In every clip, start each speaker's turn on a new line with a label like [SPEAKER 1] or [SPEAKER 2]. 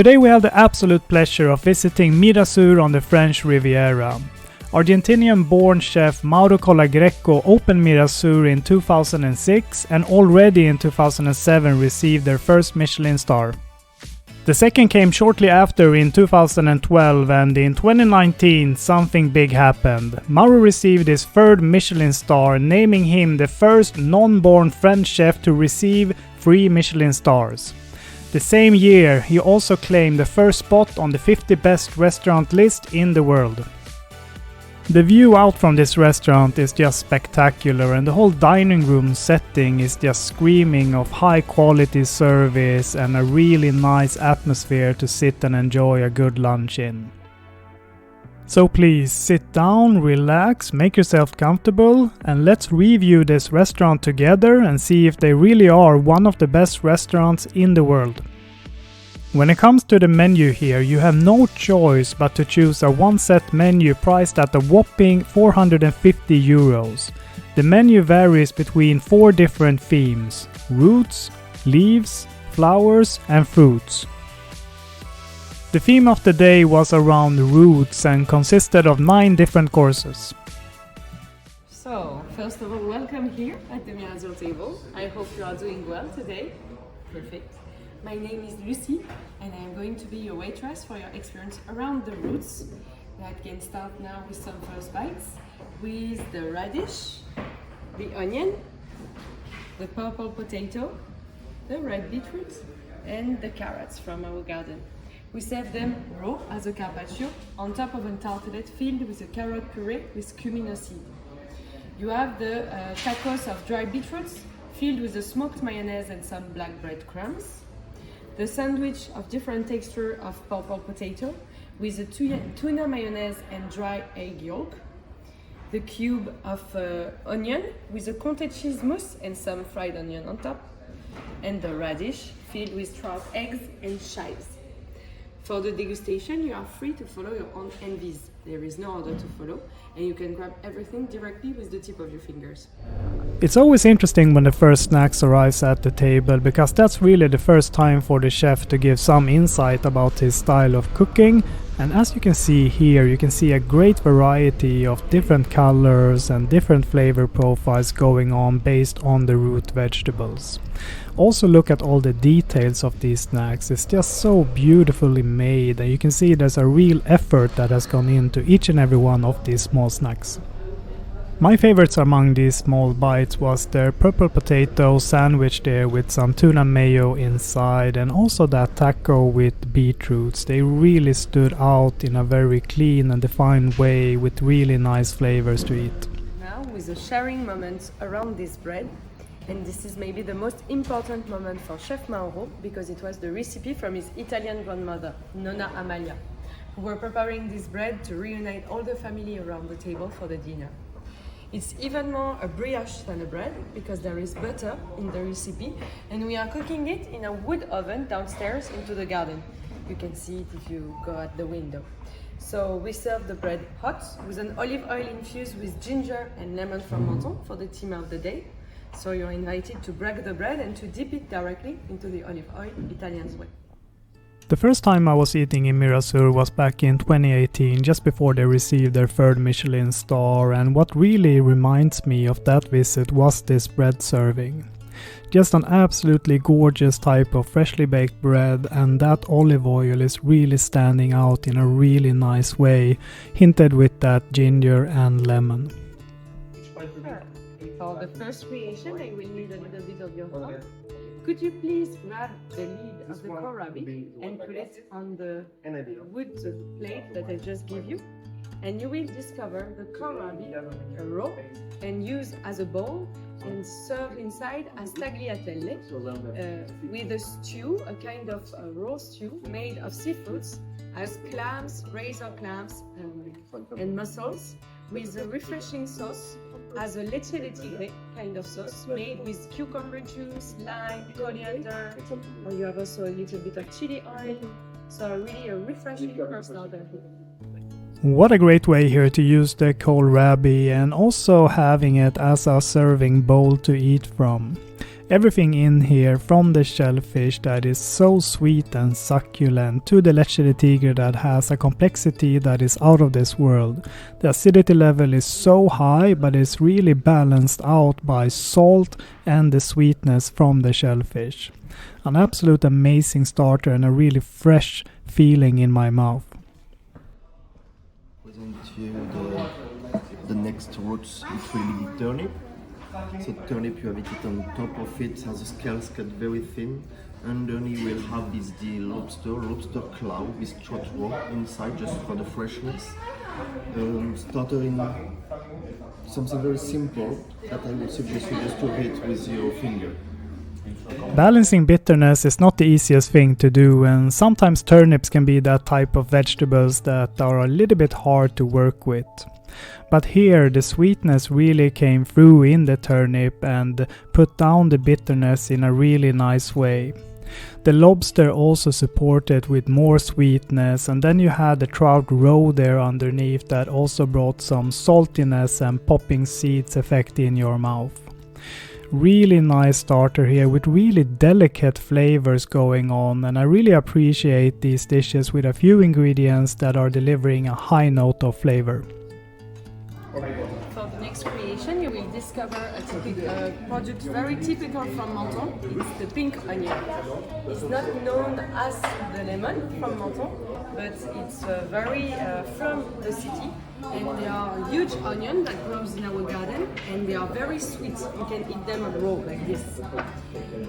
[SPEAKER 1] Today we have the absolute pleasure of visiting Mirazur on the French Riviera. Argentinian-born chef Mauro Colagreco opened Mirazur in 2006 and already in 2007 received their first Michelin star. The second came shortly after in 2012, and in 2019 something big happened. Mauro received his third Michelin star, naming him the first non-born French chef to receive 3 Michelin stars. The same year, he also claimed the first spot on the 50 best restaurant list in the world. The view out from this restaurant is just spectacular, and the whole dining room setting is just screaming of high quality service and a really nice atmosphere to sit and enjoy a good lunch in. So please sit down, relax, make yourself comfortable, and let's review this restaurant together and see if they really are one of the best restaurants in the world. When it comes to the menu here, you have no choice but to choose a one-set menu priced at a whopping 450 euros. The menu varies between 4 different themes: roots, leaves, flowers and fruits. The theme of the day was around roots and consisted of 9 different courses.
[SPEAKER 2] So, first of all, welcome here at the Mirazur table. I hope you are doing well today. Perfect. My name is Lucy and I am going to be your waitress for your experience around the roots. I can start now with some first bites with the radish, the onion, the purple potato, the red beetroot and the carrots from our garden. We serve them raw as a carpaccio on top of a tartelette filled with a carrot puree with cumino seed. You have the tacos of dry beetroots filled with a smoked mayonnaise and some black breadcrumbs. The sandwich of different texture of purple potato with a tuna mayonnaise and dry egg yolk. The cube of onion with a comté cheese mousse and some fried onion on top. And the radish filled with trout eggs and chives. For the degustation, you are free to follow your own envies. There is no order to follow, and you can grab everything directly with the tip of your fingers.
[SPEAKER 1] It's always interesting when the first snacks arrives at the table, because that's really the first time for the chef to give some insight about his style of cooking. And as you can see here, you can see a great variety of different colors and different flavor profiles going on based on the root vegetables. Also look at all the details of these snacks. It's just so beautifully made, and you can see there's a real effort that has gone into each and every one of these small snacks. My favorites among these small bites was their purple potato sandwich there with some tuna mayo inside, and also that taco with beetroots. They really stood out in a very clean and defined way with really nice flavors to eat.
[SPEAKER 2] Now with a sharing moment around this bread, and this is maybe the most important moment for Chef Mauro because it was the recipe from his Italian grandmother, Nonna Amalia, who were preparing this bread to reunite all the family around the table for the dinner. It's even more a brioche than a bread because there is butter in the recipe and we are cooking it in a wood oven downstairs into the garden. You can see it if you go at the window. So we serve the bread hot with an olive oil infused with ginger and lemon from Menton for the theme of the day. So you're invited to break the bread and to dip it directly into the olive oil Italian's way.
[SPEAKER 1] The first time I was eating in Mirazur was back in 2018, just before they received their 3rd Michelin star, and what really reminds me of that visit was this bread serving. Just an absolutely gorgeous type of freshly baked bread, and that olive oil is really standing out in a really nice way, hinted with that ginger and lemon.
[SPEAKER 2] For the first creation, I will need a little bit of your help. Could you please grab the lid of the kohlrabi and put it on the wood plate that I just gave you? And you will discover the kohlrabi raw and use as a bowl and serve inside as tagliatelle with a stew, a kind of raw stew made of seafoods as clams, razor clams and mussels with a refreshing sauce as a leche de tigre kind of sauce made with cucumber juice, lime, coriander, or you have also a little bit of chili oil, so really a refreshing first starter.
[SPEAKER 1] What a great way here to use the kohlrabi and also having it as a serving bowl to eat from. Everything in here, from the shellfish that is so sweet and succulent to the leche de tigre that has a complexity that is out of this world. The acidity level is so high, but it's really balanced out by salt and the sweetness from the shellfish. An absolute amazing starter and a really fresh feeling in my mouth.
[SPEAKER 3] Present you the next roots, it will be turnip. So turnip, you have it on top of it, has the scales cut very thin. Underneath we'll have the lobster claw with trot roe inside just for the freshness. Starter in something very simple that I would suggest you just to hit with your finger.
[SPEAKER 1] Balancing bitterness is not the easiest thing to do, and sometimes turnips can be that type of vegetables that are a little bit hard to work with. But here the sweetness really came through in the turnip and put down the bitterness in a really nice way. The lobster also supported with more sweetness, and then you had the trout roe there underneath that also brought some saltiness and popping seeds effect in your mouth. Really nice starter here with really delicate flavors going on, and I really appreciate these dishes with a few ingredients that are delivering a high note of flavor.
[SPEAKER 2] For the next creation, you will discover a product very typical from Menton. It's the pink onion. It's not known as the lemon from Menton, but it's very from the city. And they are huge onion that grows in our garden, and they are very sweet. You can eat them raw like this.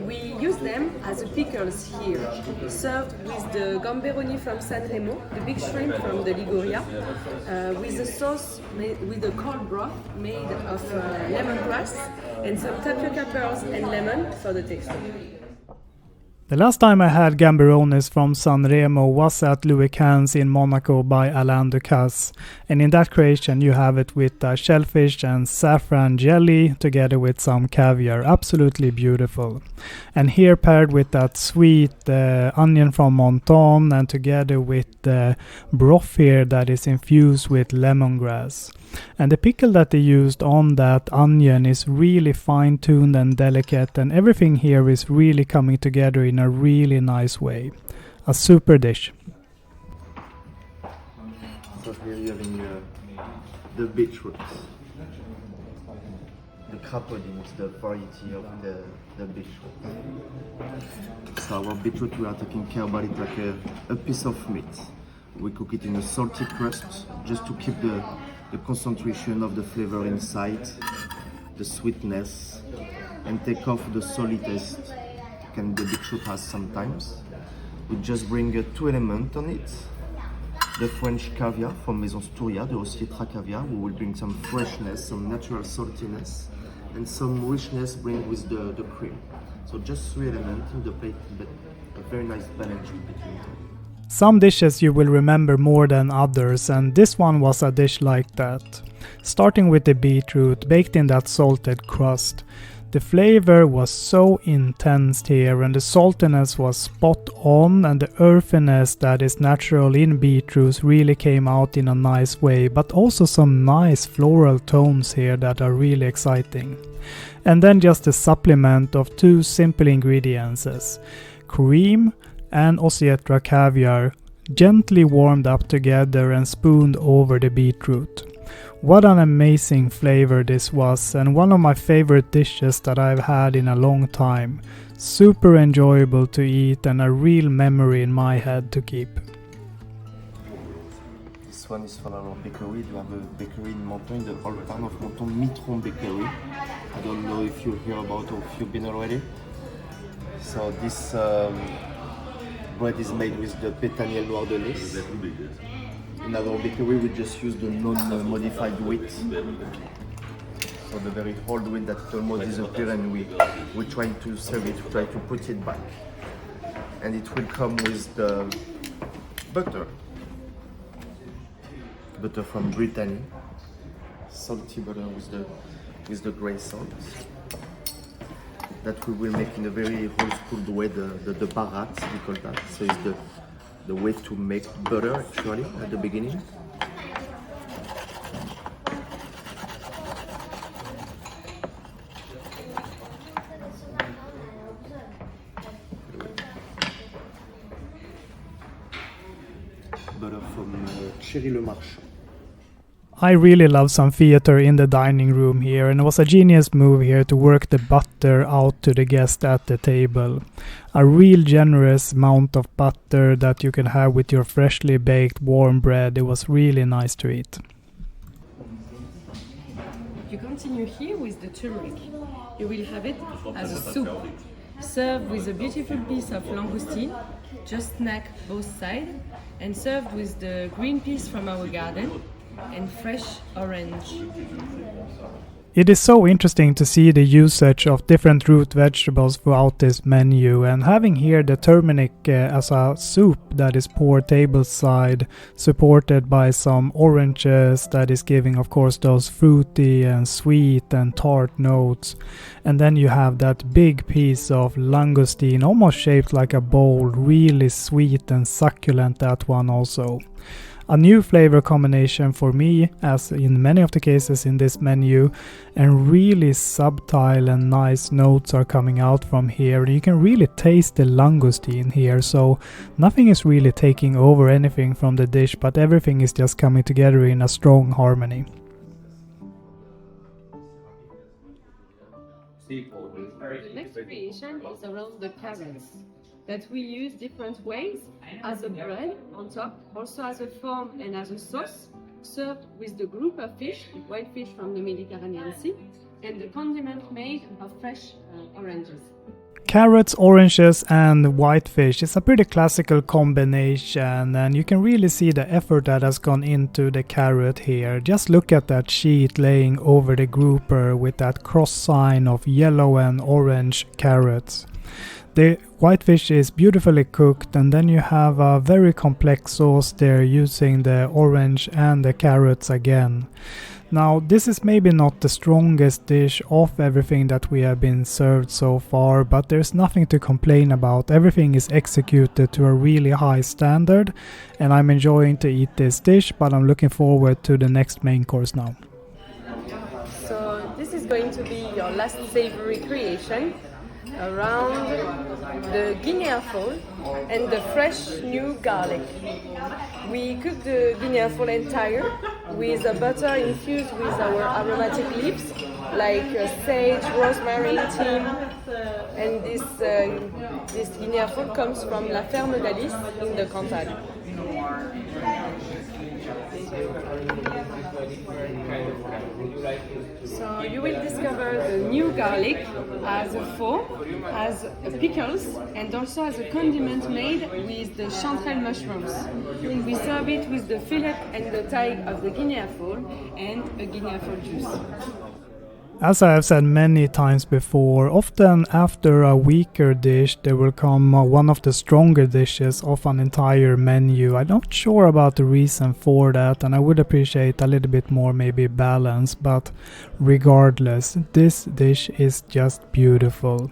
[SPEAKER 2] We use them as pickles here, served with the gamberoni from San Remo, the big shrimp from the Liguria, with a sauce with a cold broth made of lemongrass and some tapioca pearls and lemon for the texture.
[SPEAKER 1] The last time I had gamberonis from San Remo was at Louis XV in Monaco by Alain Ducasse, and in that creation you have it with shellfish and saffron jelly together with some caviar. Absolutely beautiful. And here paired with that sweet onion from Menton and together with the broth here that is infused with lemongrass. And the pickle that they used on that onion is really fine-tuned and delicate, and everything here is really coming together in a really nice way. A super dish.
[SPEAKER 3] So here you're having the beetroot. The crapaudine is the variety of the beetroot. So our beetroot, we are taking care about it like a piece of meat. We cook it in a salty crust just to keep the concentration of the flavor inside, the sweetness, and take off the salty taste the beetroot has sometimes. We just bring 2 elements on it. The French caviar from Maison Touria, the Osietra caviar. We will bring some freshness, some natural saltiness, and some richness bring with the cream. So just 3 elements in the plate, but a very nice balance between them.
[SPEAKER 1] Some dishes you will remember more than others, and this one was a dish like that. Starting with the beetroot baked in that salted crust. The flavor was so intense here, and the saltiness was spot on, and the earthiness that is natural in beetroots really came out in a nice way, but also some nice floral tones here that are really exciting. And then just a supplement of 2 simple ingredients: cream and Osietra caviar, gently warmed up together and spooned over the beetroot. What an amazing flavor this was, and one of my favorite dishes that I've had in a long time. Super enjoyable to eat and a real memory in my head to keep.
[SPEAKER 3] This one is from our bakery. You have a bakery in Menton, in the old town of Menton, Mitron Bakery. I don't know if you hear about or if you've been already. So this bread is made with the pétaniel noir de lait. In our bakery, we just use the non-modified wheat. So the very old wheat that almost disappeared, and we try to serve it, try to put it back. And it will come with the butter. Butter from Brittany. Salty butter with the grey salt. That we will make in a very old school way, the barat, we call that. So it's the way to make butter actually at the beginning.
[SPEAKER 4] Chéri le Marchand.
[SPEAKER 1] I really love some theater in the dining room here, and it was a genius move here to work the butter out to the guest at the table. A real generous amount of butter that you can have with your freshly baked warm bread. It was really nice to eat.
[SPEAKER 2] You continue here with the turmeric. You will have it as a soup, served with a beautiful piece of langoustine, just snack both sides, and served with the green peas from our garden and fresh orange.
[SPEAKER 1] It is so interesting to see the usage of different root vegetables throughout this menu, and having here the turmeric as a soup that is poured tableside, supported by some oranges that is giving of course those fruity and sweet and tart notes, and then you have that big piece of langoustine almost shaped like a bowl, really sweet and succulent, that one also. A new flavor combination for me, as in many of the cases in this menu, and really subtle and nice notes are coming out from here. You can really taste the langoustine here, so nothing is really taking over anything from the dish, but everything is just coming together in a strong harmony.
[SPEAKER 2] The next creation is around the carrots that we use different ways, as a bread on top, also as a form and as a sauce, served with the group of fish, white fish from the Mediterranean Sea, and the condiment made of fresh oranges.
[SPEAKER 1] Carrots, oranges and white fish is a pretty classical combination, and you can really see the effort that has gone into the carrot here. Just look at that sheet laying over the grouper with that cross sign of yellow and orange carrots. The whitefish is beautifully cooked, and then you have a very complex sauce there using the orange and the carrots again. Now this is maybe not the strongest dish of everything that we have been served so far, but there's nothing to complain about. Everything is executed to a really high standard, and I'm enjoying to eat this dish, but I'm looking forward to the next main course now.
[SPEAKER 2] So this is going to be your last savory creation, around the Guinea fowl and the fresh new garlic. We cook the Guinea fowl entire with a butter infused with our aromatic leaves like sage, rosemary, thyme, and this Guinea fowl comes from La Ferme d'Alice in the Cantal. So you will discover the new garlic as a faux, as pickles, and also as a condiment made with the chanterelle mushrooms. We serve it with the fillet and the thigh of the Guinea fowl and a Guinea fowl juice.
[SPEAKER 1] As I have said many times before, often after a weaker dish there will come one of the stronger dishes of an entire menu. I'm not sure about the reason for that, and I would appreciate a little bit more maybe balance, but regardless, this dish is just beautiful.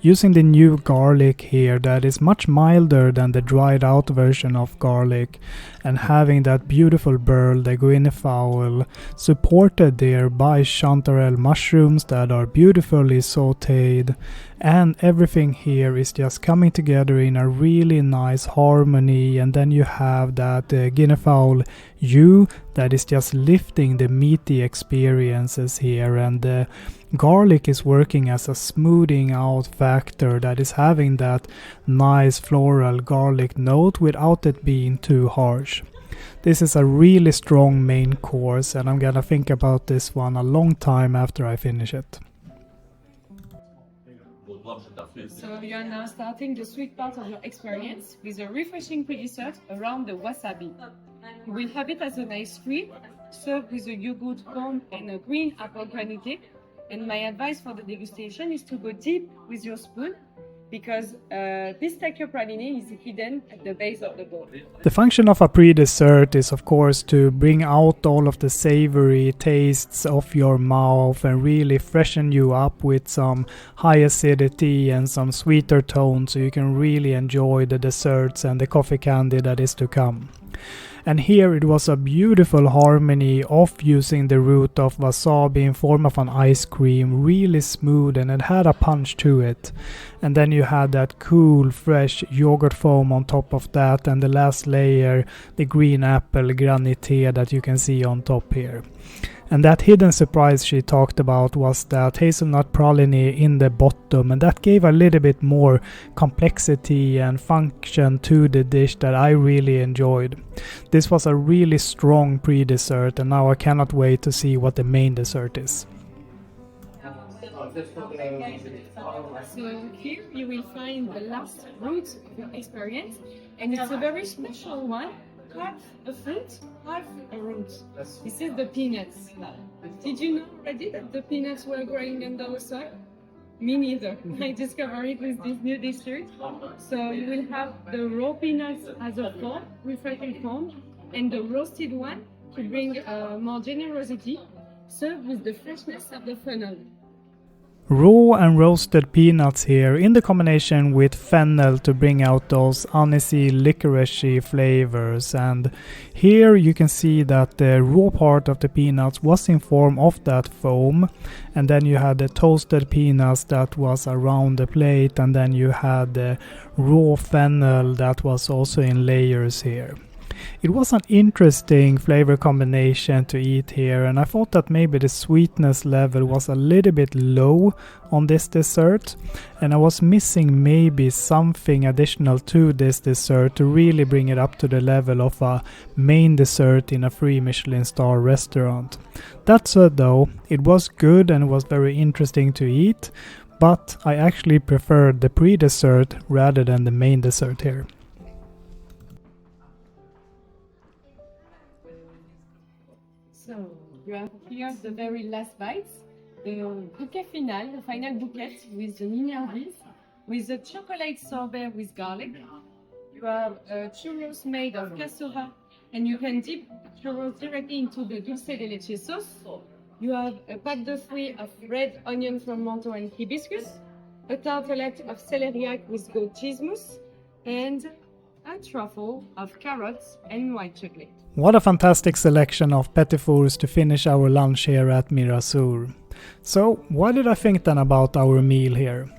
[SPEAKER 1] Using the new garlic here that is much milder than the dried out version of garlic, and having that beautiful burl, the Guinea fowl, supported there by chanterelle mushrooms that are beautifully sauteed, and everything here is just coming together in a really nice harmony. And then you have that Guinea fowl jus that is just lifting the meaty experiences here, and the garlic is working as a smoothing out factor that is having that nice floral garlic note without it being too harsh. This is a really strong main course, and I'm gonna think about this one a long time after I finish it.
[SPEAKER 2] So you are now starting the sweet part of your experience with a refreshing pre-dessert around the wasabi. You will have it as a nice treat, served with a yogurt comb and a green apple granité. And my advice for the degustation is to go deep with your spoon, because pistachio praline is hidden at the base of the bowl.
[SPEAKER 1] The function of a pre-dessert is of course to bring out all of the savory tastes of your mouth and really freshen you up with some high acidity and some sweeter tones, so you can really enjoy the desserts and the coffee candy that is to come. And here it was a beautiful harmony of using the root of wasabi in form of an ice cream, really smooth, and it had a punch to it. And then you had that cool fresh yogurt foam on top of that, and the last layer, the green apple granité that you can see on top here. And that hidden surprise she talked about was that hazelnut praline in the bottom, and that gave a little bit more complexity and function to the dish that I really enjoyed. This was a really strong pre-dessert, and now I cannot wait to see what the main dessert is.
[SPEAKER 2] So here you will find the last root of your experience, and it's a very special one. Half a fruit, half a root. This is the peanuts. Did you know already that the peanuts were growing under the soil? Me neither. I discovered it with this new dessert. So you will have the raw peanuts as a form, refractory form, and the roasted one to bring more generosity, served with the freshness of the fennel.
[SPEAKER 1] Raw and roasted peanuts here in the combination with fennel to bring out those anisey, licoricey flavors. And here you can see that the raw part of the peanuts was in form of that foam, and then you had the toasted peanuts that was around the plate, and then you had the raw fennel that was also in layers here. It was an interesting flavor combination to eat here, and I thought that maybe the sweetness level was a little bit low on this dessert, and I was missing maybe something additional to this dessert to really bring it up to the level of a main dessert in a free Michelin star restaurant. That said though, it was good and it was very interesting to eat, but I actually preferred the pre-dessert rather than the main dessert here.
[SPEAKER 2] So you have here the very last bites, the bouquet final, the final bouquet with the mignardise, with the chocolate sorbet with garlic. You have churros made of cassura, and you can dip churros directly into the dulce de leche sauce. You have a pâte de fruits of red onion from Menton and hibiscus, a tartelette of celeriac with goat cheese mousse, and a truffle of carrots and white chocolate.
[SPEAKER 1] What a fantastic selection of petit fours to finish our lunch here at Mirazur. So, what did I think then about our meal here?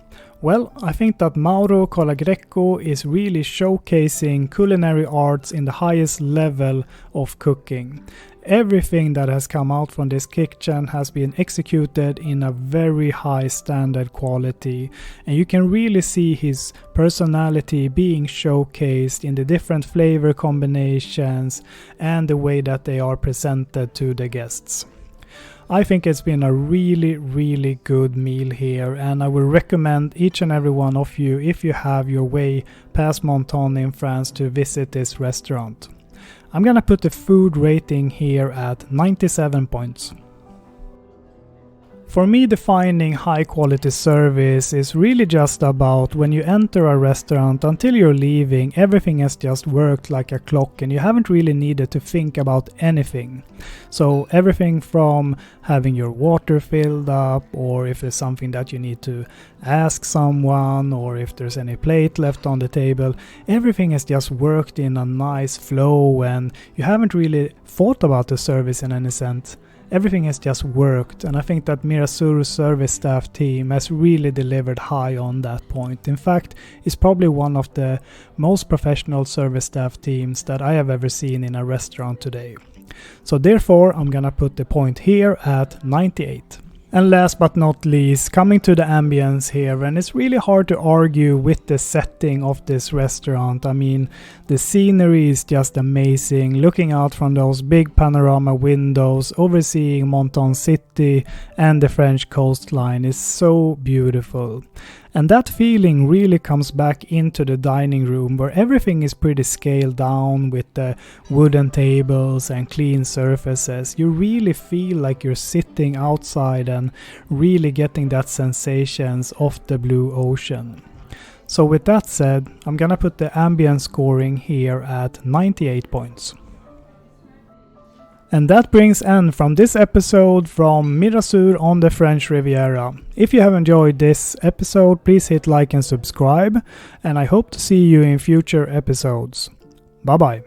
[SPEAKER 1] Well, I think that Mauro Colagreco is really showcasing culinary arts in the highest level of cooking. Everything that has come out from this kitchen has been executed in a very high standard quality, and you can really see his personality being showcased in the different flavor combinations and the way that they are presented to the guests. I think it's been a really good meal here, and I will recommend each and every one of you, if you have your way past Menton in France, to visit this restaurant. I'm gonna put the food rating here at 97 points. For me, defining high quality service is really just about when you enter a restaurant until you're leaving, everything has just worked like a clock and you haven't really needed to think about anything. So everything from having your water filled up, or if there's something that you need to ask someone, or if there's any plate left on the table, everything has just worked in a nice flow and you haven't really thought about the service in any sense. Everything has just worked, and I think that Mirazur's service staff team has really delivered high on that point. In fact, it's probably one of the most professional service staff teams that I have ever seen in a restaurant today. So therefore, I'm gonna put the point here at 98. And last but not least, coming to the ambience here, and it's really hard to argue with the setting of this restaurant. I mean, the scenery is just amazing, looking out from those big panorama windows, overseeing Menton City and the French coastline is so beautiful. And that feeling really comes back into the dining room, where everything is pretty scaled down with the wooden tables and clean surfaces. You really feel like you're sitting outside and really getting that sensations of the blue ocean. So with that said, I'm gonna put the ambience scoring here at 98 points. And that brings end from this episode from Mirazur on the French Riviera. If you have enjoyed this episode, please hit like and subscribe, and I hope to see you in future episodes. Bye bye.